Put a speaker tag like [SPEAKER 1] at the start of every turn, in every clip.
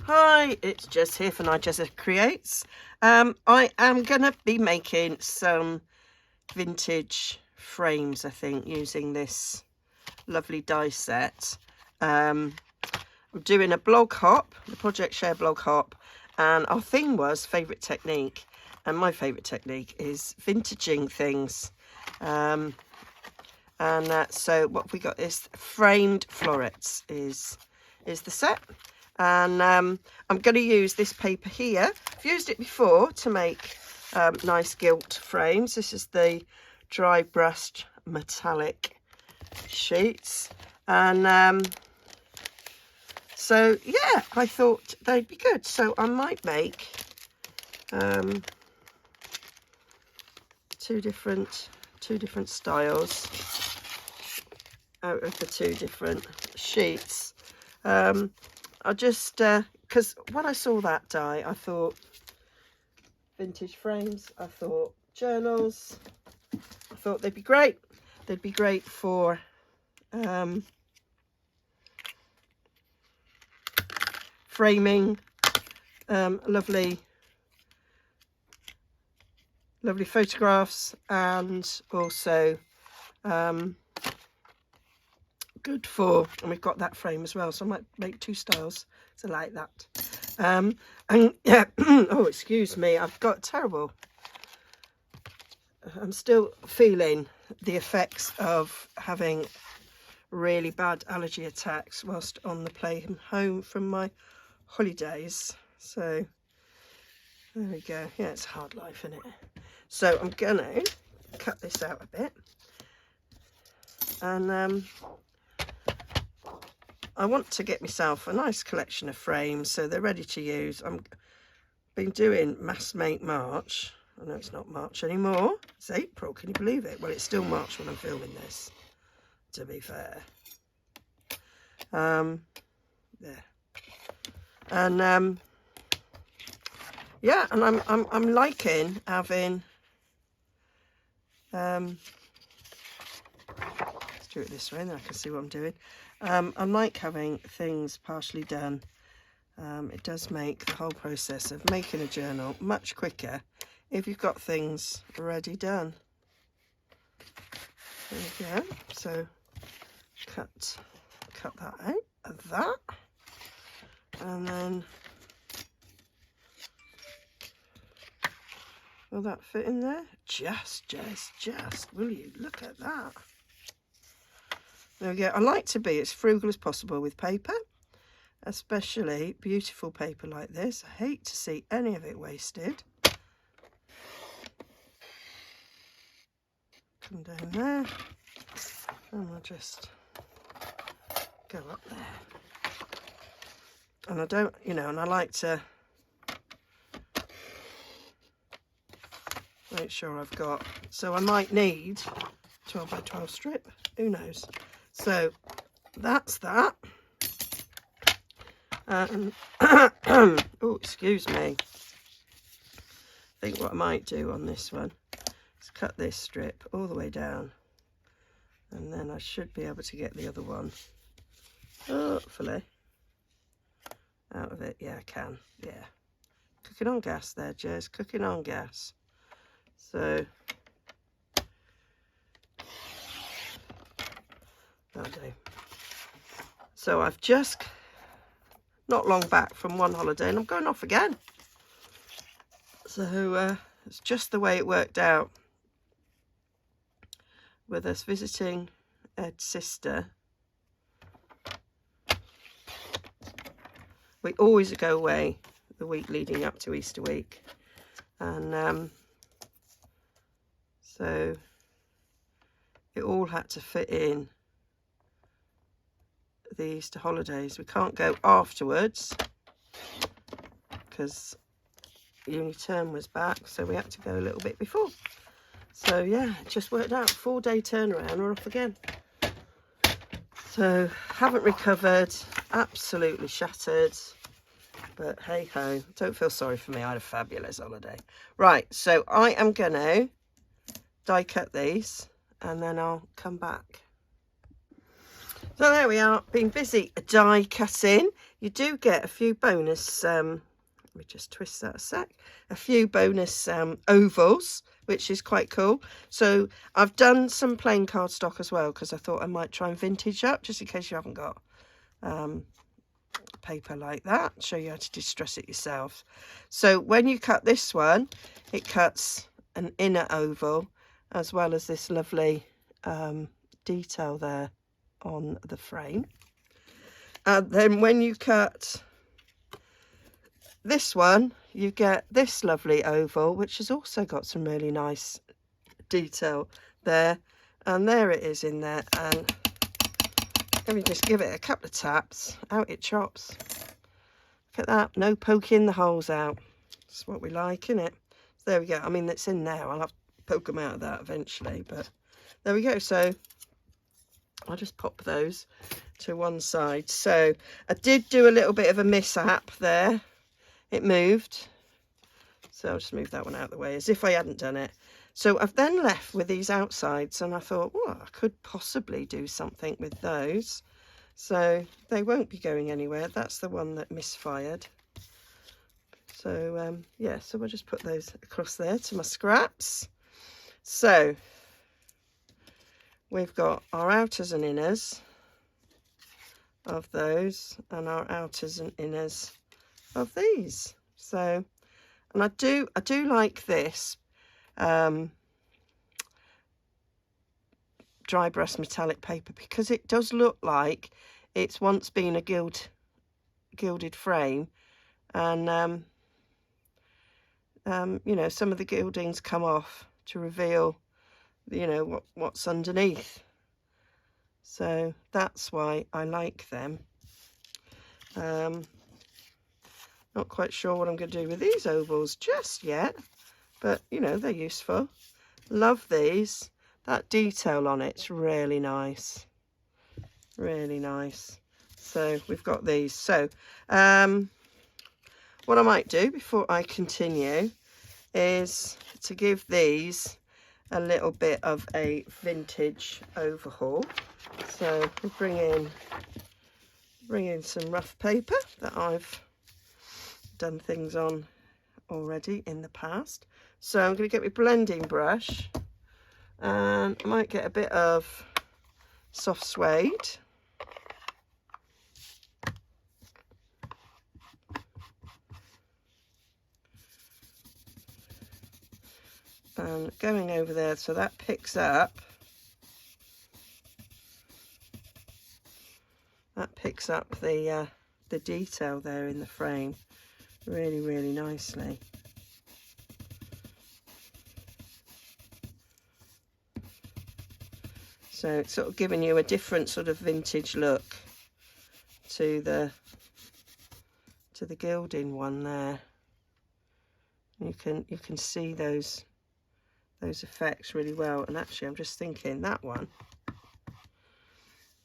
[SPEAKER 1] Hi, it's Jess here for Nigezza Creates. I am going to be making some vintage frames, I think, using this lovely die set. I'm doing a blog hop, the Project Share blog hop, and our thing was favourite technique. And my favourite technique is vintaging things. So what we got is framed florets is the set. And I'm going to use this paper here. I've used it before to make nice gilt frames. This is the dry brushed metallic sheets. And so, yeah, I thought they'd be good. So I might make two different styles out of the two different sheets. I just, because when I saw that die, I thought vintage frames, I thought journals, I thought they'd be great. They'd be great for framing lovely photographs, and also good for, and we've got that frame as well, so I might make two styles to like that. And yeah, oh, excuse me, I've got terrible, I'm still feeling the effects of having really bad allergy attacks whilst on the plane home from my holidays. So there we go. Yeah, it's a hard life, isn't it? So I'm gonna cut this out a bit, and I want to get myself a nice collection of frames so they're ready to use. I've been doing Mass Make March. I know it's not March anymore. It's April, can you believe it? Well, it's still March when I'm filming this, to be fair. There. And yeah, and I'm liking having let's do it this way, then I can see what I'm doing. I like having things partially done. It does make the whole process of making a journal much quicker if you've got things already done. There we go. So cut that out of that, and then will that fit in there? Just will you look at that? There we go. I like to be as frugal as possible with paper, especially beautiful paper like this. I hate to see any of it wasted. Come down there, and we'll just go up there. And I don't, you know, and I like to make sure I've got, so I might need 12 by 12 strip, who knows. So that's that. Oh, excuse me. I think what I might do on this one is cut this strip all the way down, and then I should be able to get the other one, hopefully, out of it. Yeah, I can. Yeah. Cooking on gas there, Jez. Cooking on gas. So that'll do. So I've just not long back from one holiday, and I'm going off again. So it's just the way it worked out with us visiting Ed's sister. We always go away the week leading up to Easter week, and so it all had to fit in the Easter holidays. We can't go afterwards because uni term was back, so we had to go a little bit before. So yeah, it just worked out. 4-day turnaround, we're off again. So haven't recovered, absolutely shattered, but hey ho, don't feel sorry for me. I had a fabulous holiday. Right, so I am gonna die cut these, and then I'll come back. So there we are, been busy die cutting. You do get a few bonus, let me just twist that a sec, a few bonus ovals, which is quite cool. So I've done some plain cardstock as well, because I thought I might try and vintage up, just in case you haven't got paper like that. Show you how to distress it yourself. So when you cut this one, it cuts an inner oval, as well as this lovely detail there on the frame. And then when you cut this one, you get this lovely oval, which has also got some really nice detail there, and there it is in there. And let me just give it a couple of taps, out it chops. Look at that, no poking the holes out. That's what we like, isn't it? So there we go. I mean, it's in there, I'll have to poke them out of that eventually, but there we go. So I'll just pop those to one side. So I did do a little bit of a mishap there. It moved. So I'll just move that one out of the way as if I hadn't done it. So I've then left with these outsides, and I thought, well, I could possibly do something with those. So they won't be going anywhere. That's the one that misfired. So yeah, so we'll just put those across there to my scraps. So we've got our outers and inners of those, and our outers and inners of these. So, and I do like this dry brush metallic paper, because it does look like it's once been a gilded frame, and you know, some of the gildings come off to reveal, you know, what's underneath. So that's why I like them. Not quite sure what I'm going to do with these ovals just yet, but you know, they're useful. Love these. That detail on it's really nice, really nice. So we've got these. So what I might do before I continue is to give these a little bit of a vintage overhaul. So we'll bring in some rough paper that I've done things on already in the past. So I'm going to get my blending brush, and I might get a bit of soft suede. And going over there so that picks up the detail there in the frame really, really nicely. So it's sort of giving you a different sort of vintage look to the gilding one there. You can see those effects really well. And actually, I'm just thinking that one,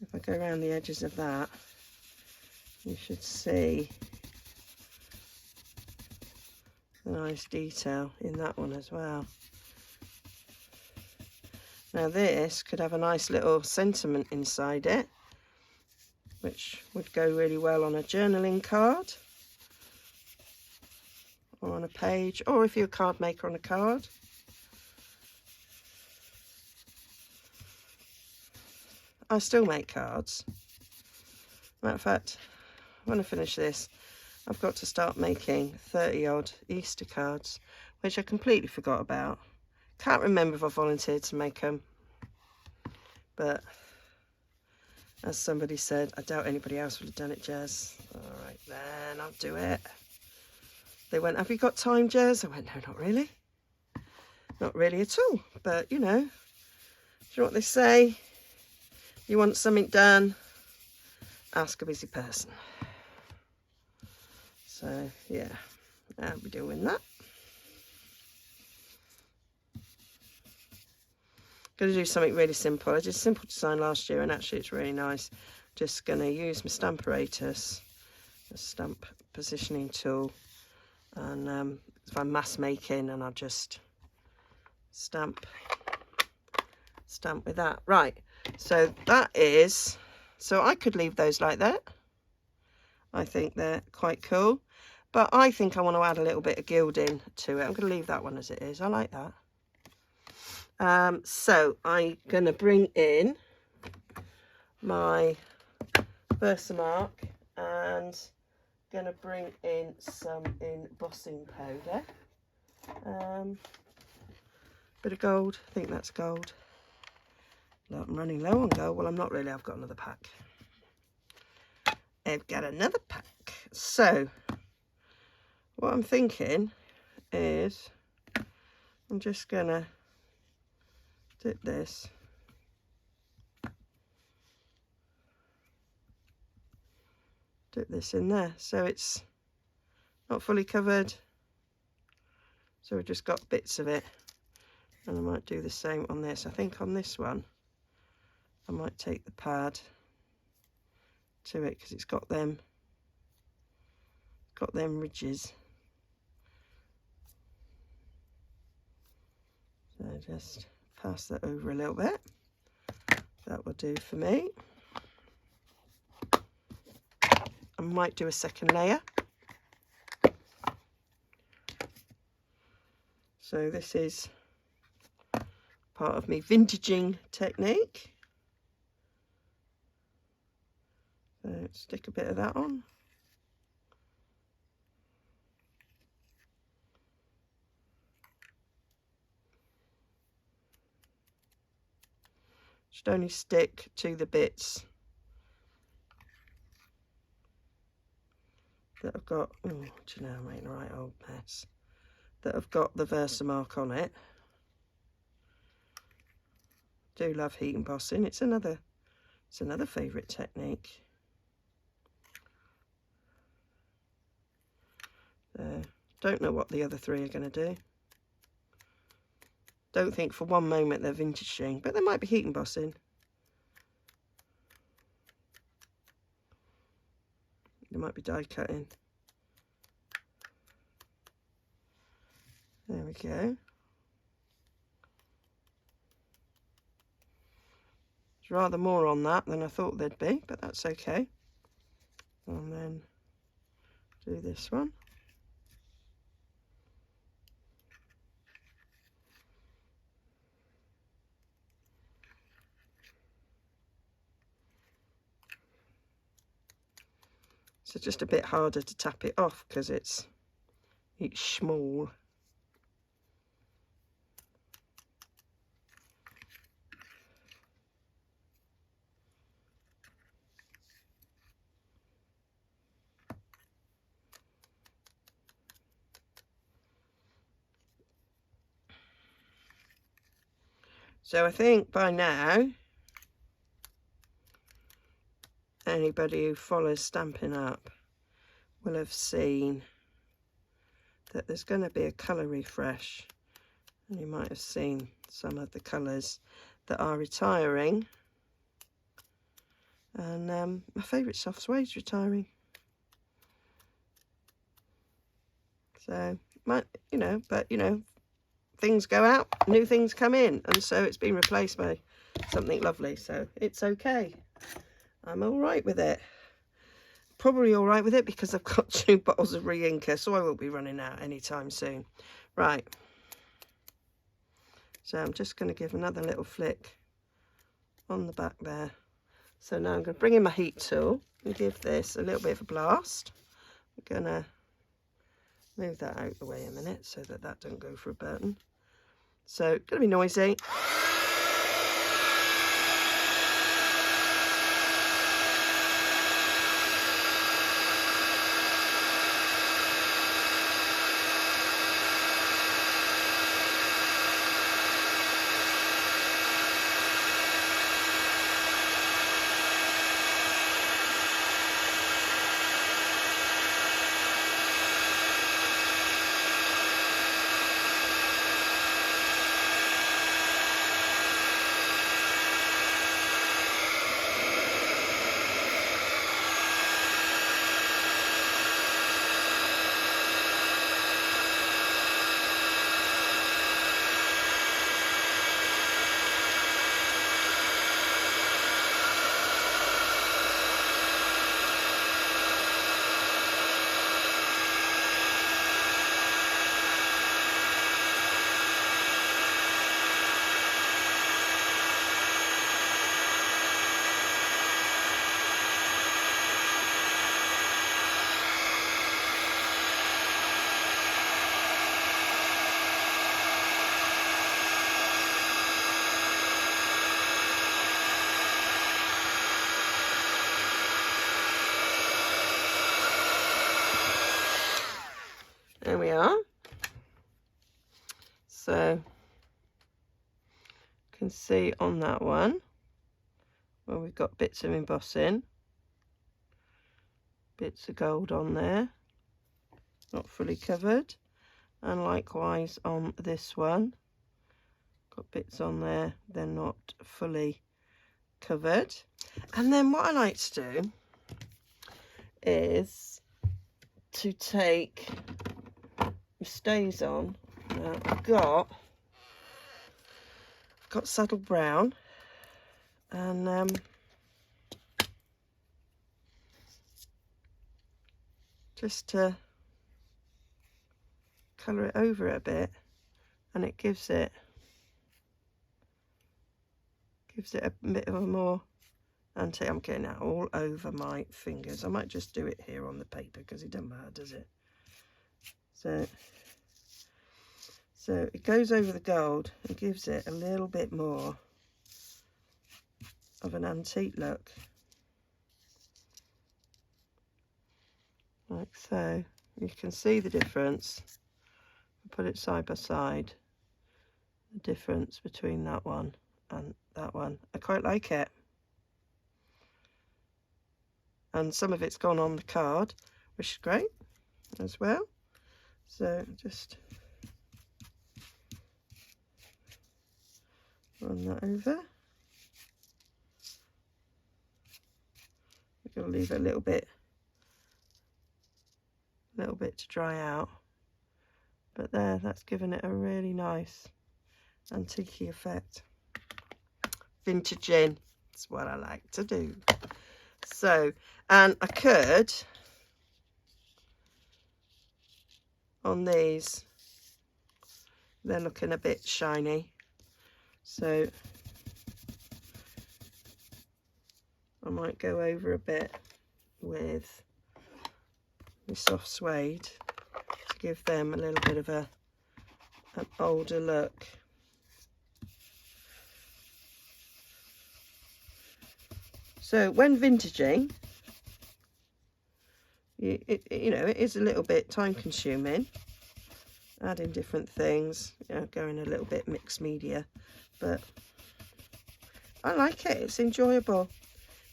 [SPEAKER 1] if I go around the edges of that, you should see the nice detail in that one as well. Now this could have a nice little sentiment inside it, which would go really well on a journaling card, or on a page, or if you're a card maker, on a card. I still make cards. Matter of fact, when I finish this, I've got to start making 30 odd Easter cards, which I completely forgot about. Can't remember if I volunteered to make them, but as somebody said, I doubt anybody else would have done it, Jez. All right then, I'll do it. They went, have you got time, Jez? I went, no, not really. Not really at all. But, you know, do you know what they say? You want something done, ask a busy person. So, yeah, I'll be doing that. Going to do something really simple. I did a simple design last year, and actually it's really nice. Just going to use my Stamparatus, the stamp positioning tool, and if I'm mass making, and I'll just stamp with that. Right, so that is So I could leave those like that. I think they're quite cool. But I think I want to add a little bit of gilding to it. I'm going to leave that one as it is. I like that. So I'm going to bring in my Versamark and going to bring in some embossing powder. Bit of gold. I think that's gold. Look, I'm running low on gold. Well, I'm not really. I've got another pack. I've got another pack. So what I'm thinking is I'm just going to dip this. Dip this in there so it's not fully covered. So we've just got bits of it. And I might do the same on this. I think on this one I might take the pad to it because it's got them ridges. So just pass that over a little bit. That will do for me. I might do a second layer. So this is part of my vintaging technique. So stick a bit of that on. Should only stick to the bits that I've got. Oh, do you know, I'm making a right old mess. That I've got the Versamark on it. Do love heat embossing. It's another favourite technique. Don't know what the other three are going to do. Don't think for one moment they're vintaging, but they might be heat embossing. They might be die cutting. There we go. There's rather more on that than I thought there'd be, but that's okay. And then do this one. So just a bit harder to tap it off because it's small. So I think by now, anybody who follows Stampin' Up will have seen that there's going to be a colour refresh. And you might have seen some of the colours that are retiring. And my favourite soft suede's retiring. So, things go out, new things come in. And so it's been replaced by something lovely. So it's okay. I'm all right with it. Probably all right with it because I've got 2 bottles of re-inker, so I won't be running out anytime soon. Right. So I'm just going to give another little flick on the back there. So now I'm going to bring in my heat tool and give this a little bit of a blast. I'm going to move that out the way a minute so that that don't go for a burn. So it's going to be noisy. There we are. So you can see on that one where we've got bits of embossing, bits of gold on there, not fully covered, and likewise on this one, got bits on there, they're not fully covered. And then what I like to do is to take the stays on. Now I've got saddle brown, and just to colour it over a bit, and it gives it a bit of a more antique. I'm getting that all over my fingers. I might just do it here on the paper because it doesn't matter, does it? So it goes over the gold and gives it a little bit more of an antique look, like so. You can see the difference. Put it side by side, the difference between that one and that one. I quite like it, and some of it's gone on the card, which is great as well. So just run that over. We're going to leave it a little bit to dry out, but there, that's given it a really nice antique effect. Vintaging, that's what I like to do. So, and I could, on these, they're looking a bit shiny, so I might go over a bit with the soft suede to give them a little bit of an older look. So when vintaging, you know, it is a little bit time consuming, adding different things, you know, going a little bit mixed media, but I like it. It's enjoyable.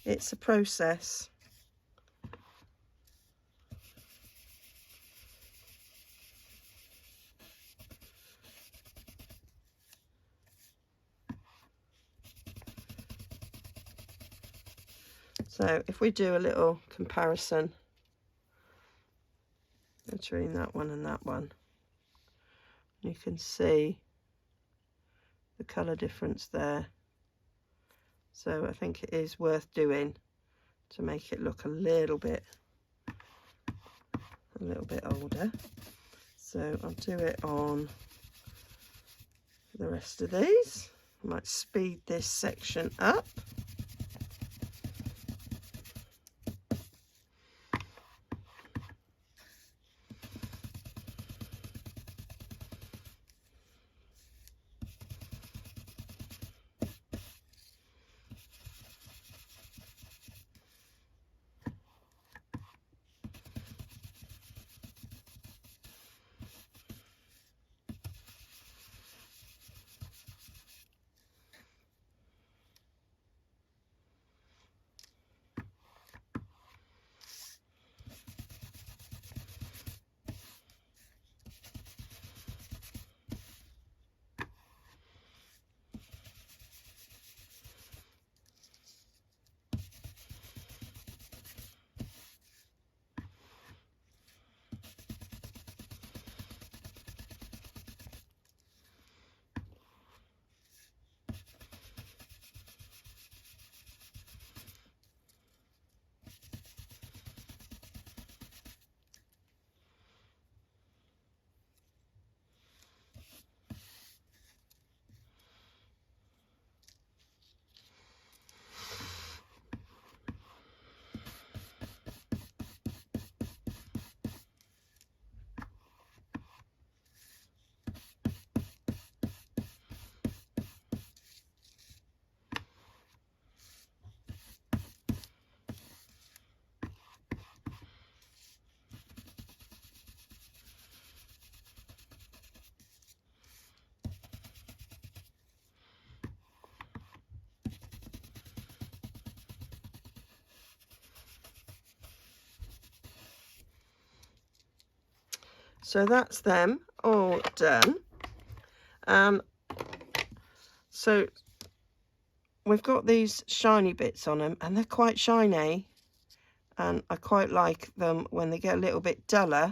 [SPEAKER 1] It's a process. So if we do a little comparison between that one and that one, you can see the colour difference there. So I think it is worth doing to make it look a little bit older. So I'll do it on the rest of these. I might speed this section up. So that's them all done. So we've got these shiny bits on them, and they're quite shiny, and I quite like them when they get a little bit duller.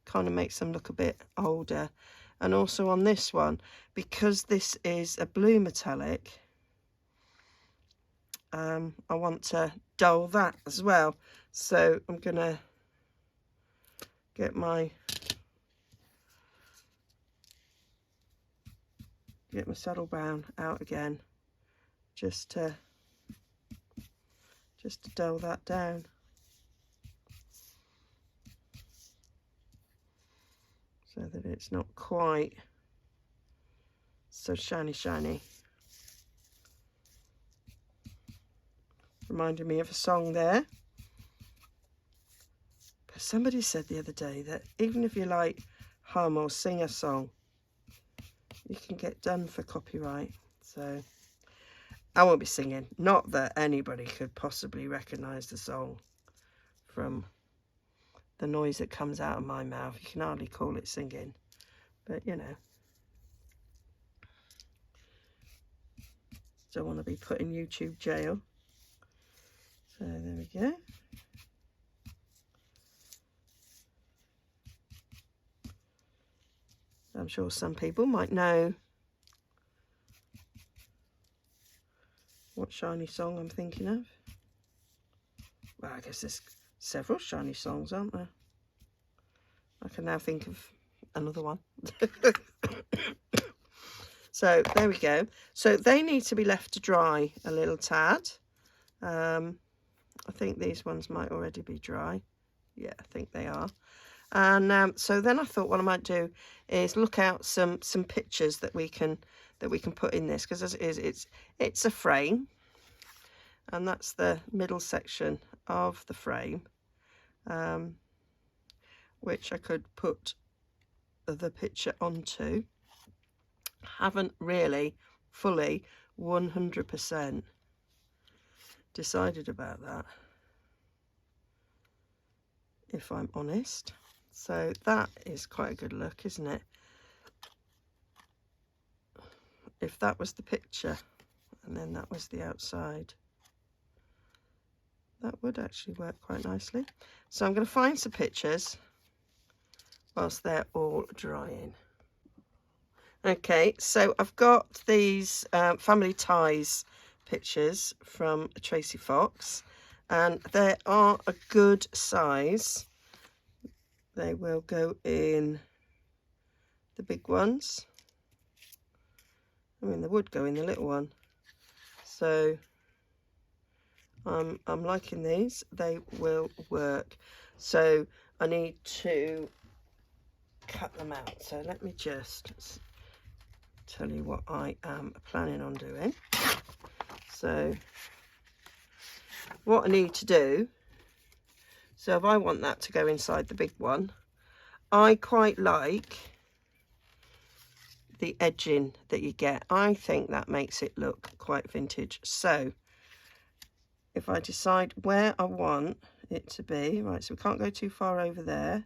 [SPEAKER 1] Kind of makes them look a bit older. And also on this one, because this is a blue metallic, I want to dull that as well. So I'm gonna get my saddle brown out again, just to dull that down. So that it's not quite so shiny. Reminded me of a song there. But somebody said the other day that even if you like hum or sing a song, you can get done for copyright. So I won't be singing. Not that anybody could possibly recognise the song from the noise that comes out of my mouth. You can hardly call it singing, but you know, don't want to be put in YouTube jail. So there we go. I'm sure some people might know what shiny song I'm thinking of. Well, I guess there's several shiny songs, aren't there? I can now think of another one. So there we go. So they need to be left to dry a little tad. I think these ones might already be dry. Yeah, I think they are. And so then I thought what I might do is look out some pictures that we can put in this, because as it is, it's a frame, and that's the middle section of the frame, which I could put the picture onto. Haven't really fully 100% decided about that, if I'm honest. So that is quite a good look, isn't it? If that was the picture and then that was the outside, that would actually work quite nicely. So I'm going to find some pictures whilst they're all drying. Okay, so I've got these family ties pictures from Tracy Fox, and they are a good size. They will go in the big ones. I mean, they would go in the little one. So I'm liking these. They will work. So I need to cut them out. So let me just tell you what I am planning on doing. So what I need to do, so if I want that to go inside the big one, I quite like the edging that you get. I think that makes it look quite vintage. So if I decide where I want it to be, right, so we can't go too far over there.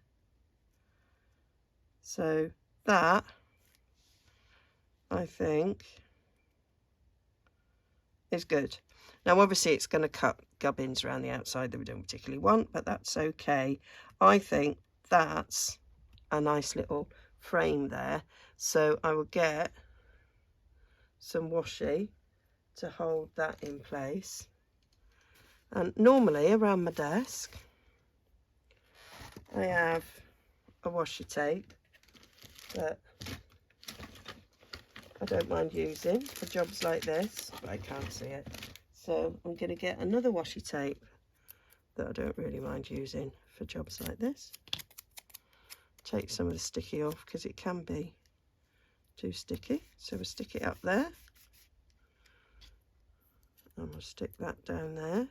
[SPEAKER 1] So that, I think, is good. Now obviously it's going to cut gubbins around the outside that we don't particularly want, but that's okay. I think that's a nice little frame there. So I will get some washi to hold that in place. And normally around my desk I have a washi tape that I don't mind using for jobs like this, but I can't see it. So I'm going to get another washi tape that I don't really mind using for jobs like this. Take some of the sticky off because it can be too sticky. So we'll stick it up there. And we'll stick that down there.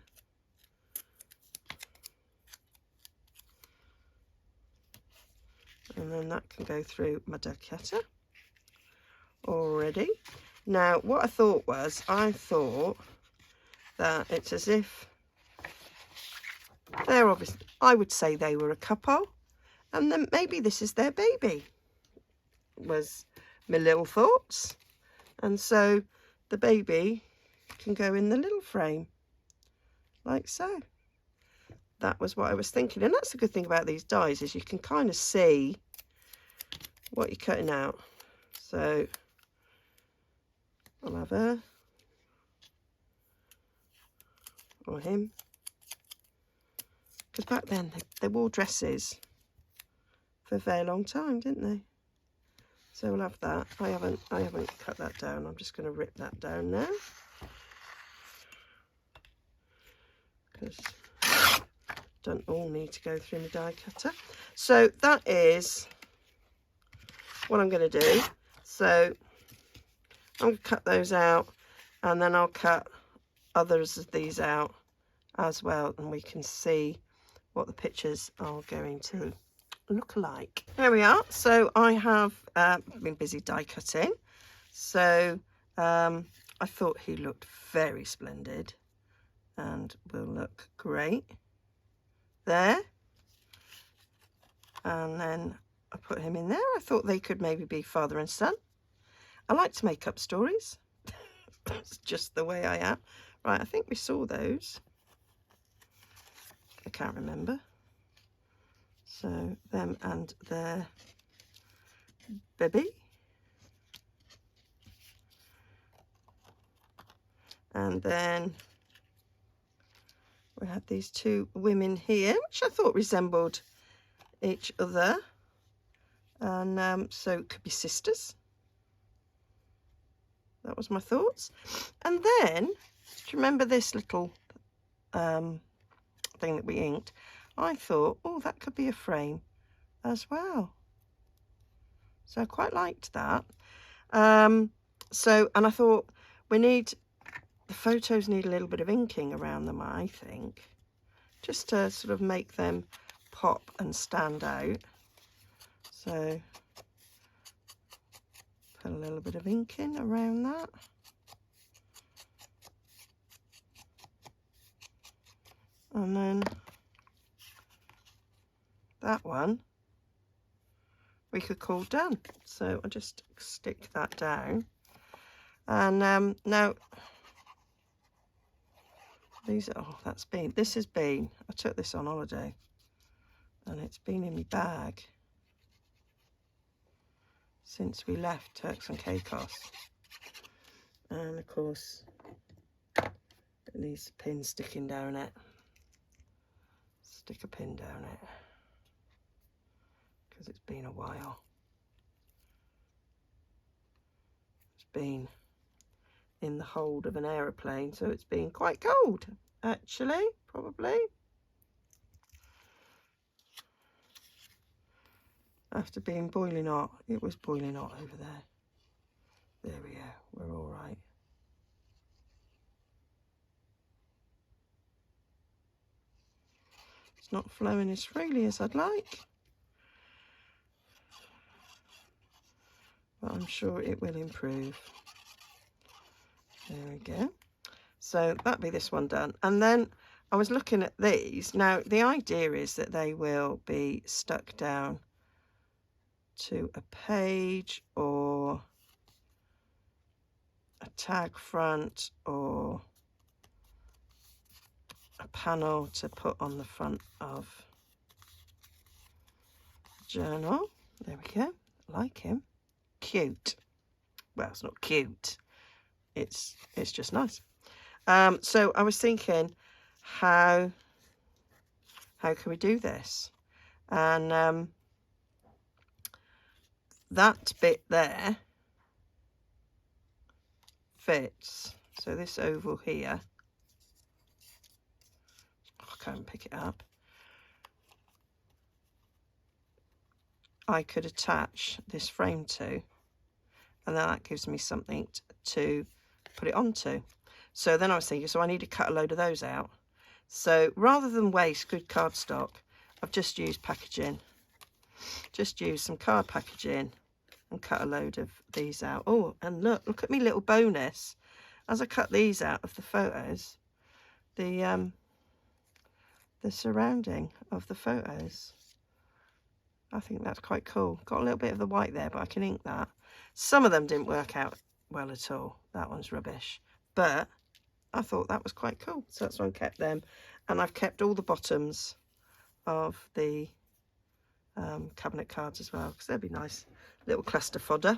[SPEAKER 1] And then that can go through my duck cutter already. Now what I thought that it's as if they're obviously, I would say they were a couple, And then maybe this is their baby, was my little thoughts. And so the baby can go in the little frame, like so. That was what I was thinking. And that's the good thing about these dies, is you can kind of see what you're cutting out. So I'll have her, or him, because back then they wore dresses for a very long time, didn't they? So we'll have that. I haven't cut that down. I'm just going to rip that down now, because don't all need to go through my die cutter. So that is what I'm going to do. So I'm going to cut those out, and then I'll cut others of these out as well, and we can see what the pictures are going to look like. There we are. So I have been busy die cutting. So I thought he looked very splendid and will look great there. And then I put him in there. I thought they could maybe be father and son. I like to make up stories. That's just the way I am. Right, I think we saw those. I can't remember. So them and their baby. And then we had these two women here, which I thought resembled each other. And so it could be sisters. That was my thoughts. And then, do you remember this little thing that we inked? I thought, oh, that could be a frame as well. So I quite liked that. And I thought the photos need a little bit of inking around them, I think, just to sort of make them pop and stand out. So put a little bit of inking around that. And then that one we could call done. So I'll just stick that down. And now these are, this has been, I took this on holiday and it's been in my bag since we left Turks and Caicos. And of course it needs a pin sticking down it. Stick a pin down it, because it's been a while. It's been in the hold of an aeroplane, so it's been quite cold, actually, probably. After being boiling hot, it was boiling hot over there. There we go, we're all right. It's not flowing as freely as I'd like, but I'm sure it will improve. There we go. So that'll be this one done. And then I was looking at these. Now the idea is that they will be stuck down to a page or a tag front or a panel to put on the front of the journal. There we go. Like him. Cute. Well, it's not cute. It's just nice. So I was thinking, how can we do this? And that bit there fits. So this oval here, I can't pick it up. I could attach this frame to, and then that gives me something to put it onto. So then I was thinking, so I need to cut a load of those out. So rather than waste good cardstock, I've just used packaging. Just used some card packaging and cut a load of these out. Oh, and look at me little bonus. As I cut these out of the photos, the surrounding of the photos, I think that's quite cool. Got a little bit of the white there, but I can ink that. Some of them didn't work out well at all. That one's rubbish. But I thought that was quite cool. So that's why I kept them. And I've kept all the bottoms of the cabinet cards as well, because they'd be nice little cluster fodder.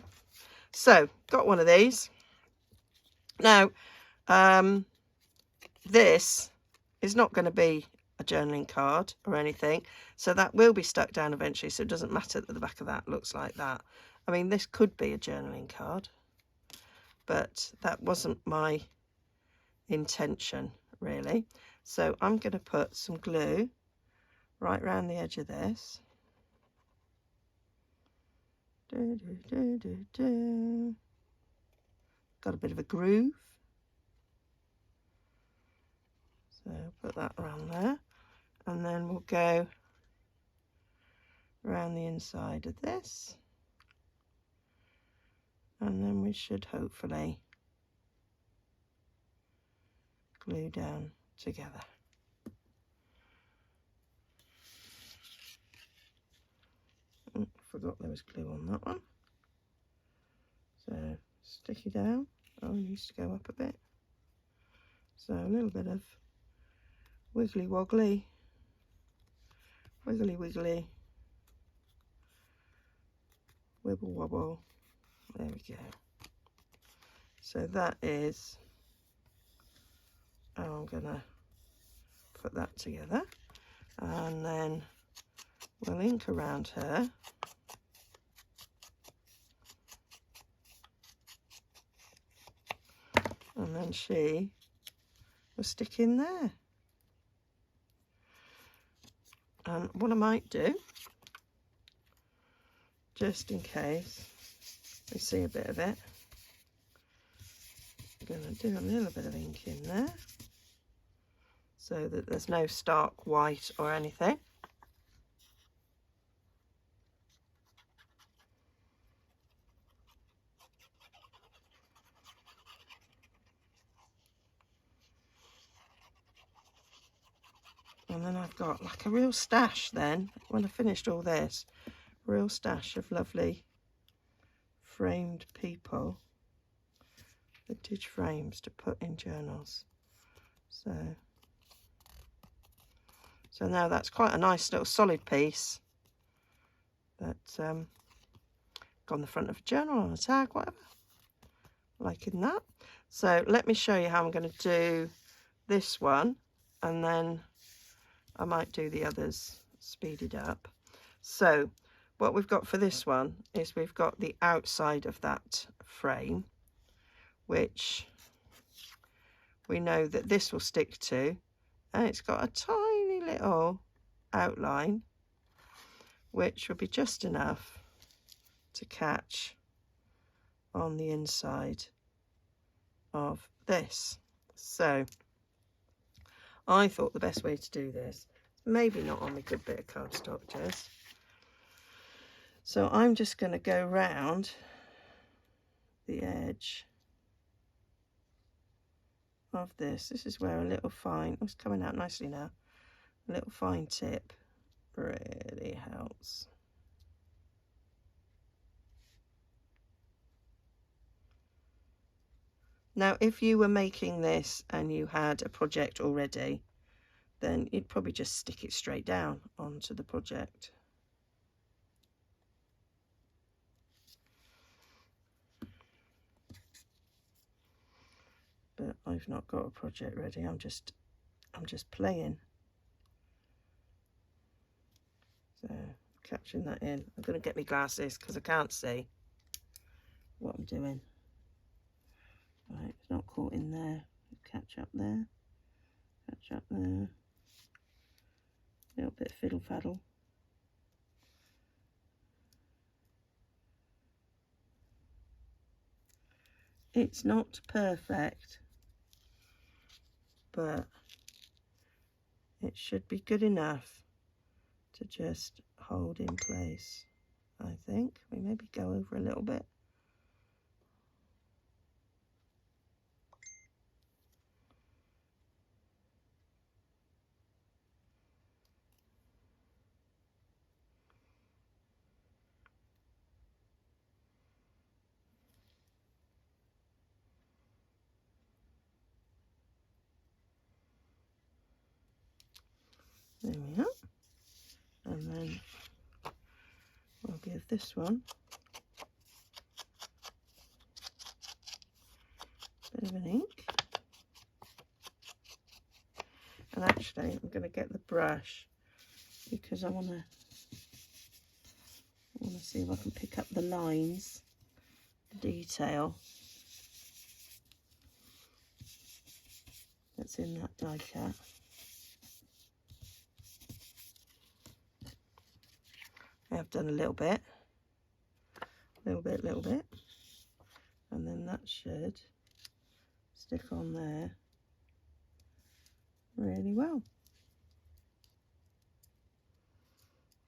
[SPEAKER 1] So got one of these. Now, this is not going to be a journaling card or anything, so that will be stuck down eventually, so it doesn't matter that the back of that looks like that. I mean, this could be a journaling card, but that wasn't my intention really. So I'm going to put some glue right around the edge of this. Got a bit of a groove, so put that around there, and then we'll go around the inside of this, and then we should hopefully glue down together. Oh, forgot there was glue on that one. So sticky down. Oh, it needs to go up a bit. So a little bit of wiggly woggly, wiggly wiggly, wibble wobble. There we go. So that is how I'm gonna put that together, and then we'll ink around her. And then she will stick in there. And what I might do, just in case we see a bit of it, I'm going to do a little bit of ink in there so that there's no stark white or anything. And then I've got like a real stash then, when I finished all this, real stash of lovely framed people, vintage frames to put in journals. So now that's quite a nice little solid piece that's gone on the front of a journal, on a tag, whatever. Liking that. So let me show you how I'm going to do this one, and then I might do the others speeded up. So what we've got for this one is we've got the outside of that frame, which we know that this will stick to, and it's got a tiny little outline which will be just enough to catch on the inside of this. So I thought the best way to do this, maybe not on a good bit of cardstock, Jess. So I'm just going to go round the edge of this. This is where a little fine, oh, it's coming out nicely now, a little fine tip really helps. Now, if you were making this and you had a project already, then you'd probably just stick it straight down onto the project. But I've not got a project ready. I'm just playing. So catching that in. I'm going to get my glasses because I can't see what I'm doing. Right, it's not caught in there. Catch up there. Catch up there. A little bit of fiddle faddle. It's not perfect, but it should be good enough to just hold in place. I think we maybe go over a little bit. There we are. And then I'll give this one a bit of an ink. And actually, I'm going to get the brush because I want to see if I can pick up the lines, the detail that's in that die cut. I've done a little bit, and then that should stick on there really well.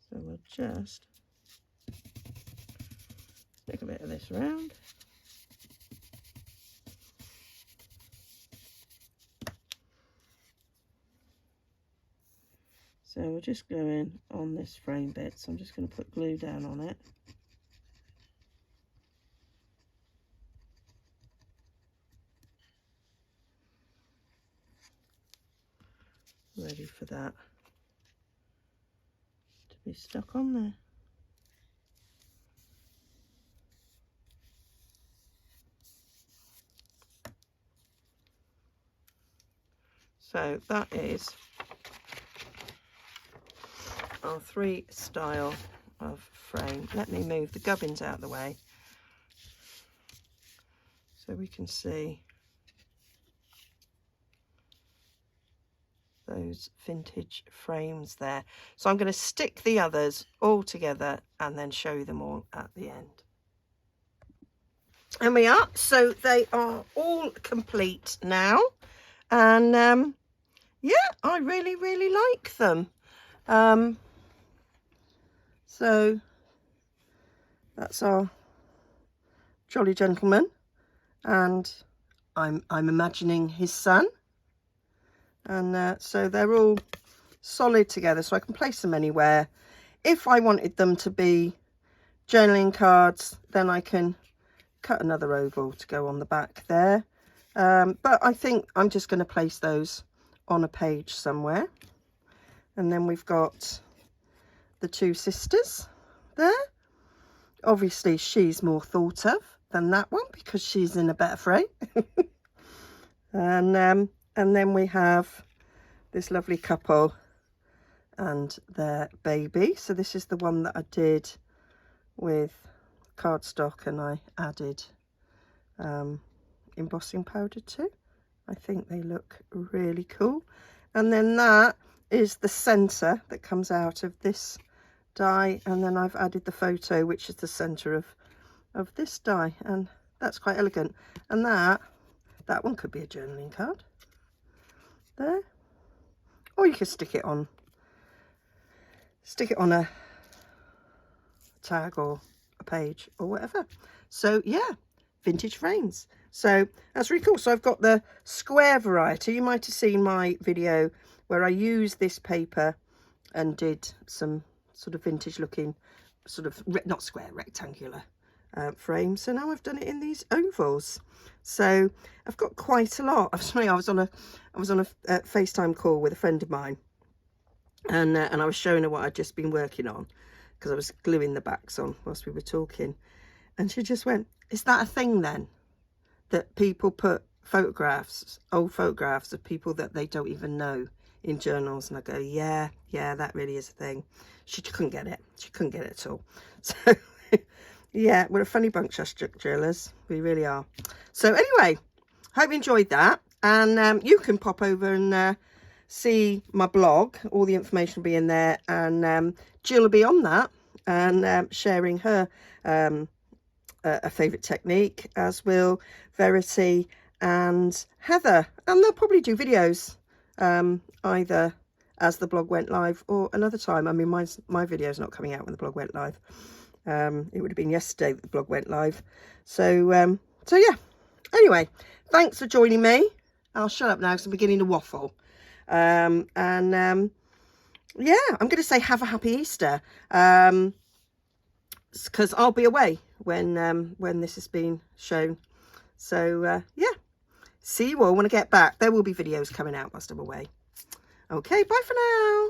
[SPEAKER 1] So we'll just stick a bit of this around. So we're just going on this frame bit, so I'm just going to put glue down on it. Ready for that to be stuck on there. So that is our 3 style of frame. Let me move the gubbins out of the way so we can see those vintage frames there. So I'm going to stick the others all together and then show you them all at the end. And we are, so they are all complete now, and yeah, I really like them. So that's our jolly gentleman, and I'm imagining his son. And so they're all solid together, so I can place them anywhere. If I wanted them to be journaling cards, then I can cut another oval to go on the back there. But I think I'm just going to place those on a page somewhere. And then we've got the 2 sisters there. Obviously, she's more thought of than that one because she's in a better frame. And then we have this lovely couple and their baby. So this is the one that I did with cardstock, and I added embossing powder to. I think they look really cool. And then that is the centre that comes out of this die, and then I've added the photo, which is the centre of this die, and that's quite elegant. And that one could be a journaling card there, or you could stick it on a tag or a page or whatever. So yeah, vintage frames. So that's really cool. So I've got the square variety. You might have seen my video where I used this paper and did some sort of vintage looking, sort of not square, rectangular frame. So now I've done it in these ovals. So I've got quite a lot. I'm sorry, I was on a FaceTime call with a friend of mine, and I was showing her what I'd just been working on because I was gluing the backs on whilst we were talking, and she just went, "Is that a thing then, that people put photographs, old photographs of people that they don't even know in journals?" And I go, yeah, that really is a thing. She couldn't get it. She couldn't get it at all. So yeah, we're a funny bunch, us journalers. We really are. So anyway, hope you enjoyed that. And you can pop over and see my blog. All the information will be in there. And Jill will be on that and sharing her a favourite technique, as will Verity and Heather. And they'll probably do videos either as the blog went live or another time. I mean, my video's not coming out when the blog went live. It would have been yesterday that the blog went live. So so yeah, anyway, thanks for joining me. I'll shut up now because I'm beginning to waffle. Yeah, I'm going to say have a happy Easter, because I'll be away when this has been shown. So yeah, see you all when I get back. There will be videos coming out whilst I'm away. Okay, bye for now.